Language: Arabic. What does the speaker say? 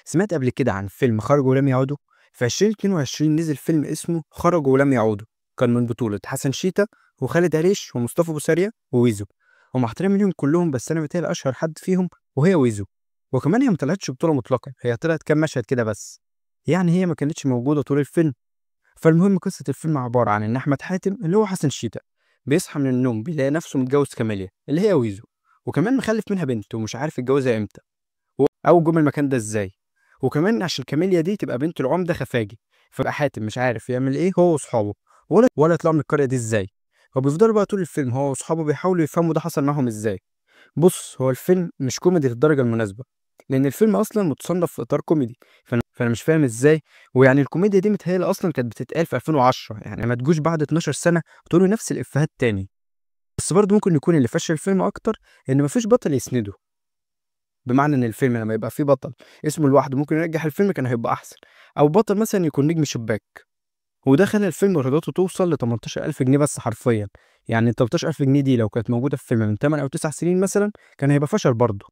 سمعت قبل كده عن فيلم خرجوا ولم يعودوا. في 2022 نزل فيلم اسمه خرجوا ولم يعودوا. كان من بطولة حسن شيتة وخالد عليش ومصطفى بوسارية وويزو. هم احترامي ليهم كلهم، بس انا متهيألي اشهر حد فيهم وهي ويزو. وكمان هي ما طلعتش بطولة مطلقة، هي طلعت كام مشهد كده بس. يعني هي ما كانتش موجودة طول الفيلم. فالمهم قصة الفيلم عبارة عن ان احمد حاتم اللي هو حسن شيتة بيصحى من النوم بيلاقي نفسه متجوز كاميليا اللي هي ويزو، وكمان مخلف منها بنت ومش عارف يتجوزها امتى او جم المكان ده ازاي. وكمان عشان كاميليا دي تبقى بنت العمده خفاجي، فبقى حاتم مش عارف يعمل ايه هو واصحابه، ولا يطلعوا من القريه دي ازاي. وبيفضلوا بقى طول الفيلم هو واصحابه بيحاولوا يفهموا ده حصل معاهم ازاي. بص، هو الفيلم مش كوميدي في الدرجه المناسبه، لان الفيلم اصلا متصنف في اطار كوميدي. فانا مش فاهم ازاي. ويعني الكوميديا دي متهيألي اصلا كانت بتتقال في 2010، يعني ما تجوش بعد 12 سنه تقولوا نفس الافيهات تاني. بس برضه ممكن يكون اللي فشل الفيلم اكتر ان مفيش بطل يسنده. بمعنى ان الفيلم لما يبقى فيه بطل اسمه لوحده ممكن ينجح الفيلم كان هيبقى احسن، او بطل مثلا يكون نجم شباك. وده خلى الفيلم ايراداته توصل ل 18000 جنيه بس حرفيا. يعني ال 18000 جنيه دي لو كانت موجوده في فيلم من 8 او 9 سنين مثلا كان هيبقى فشل برضه.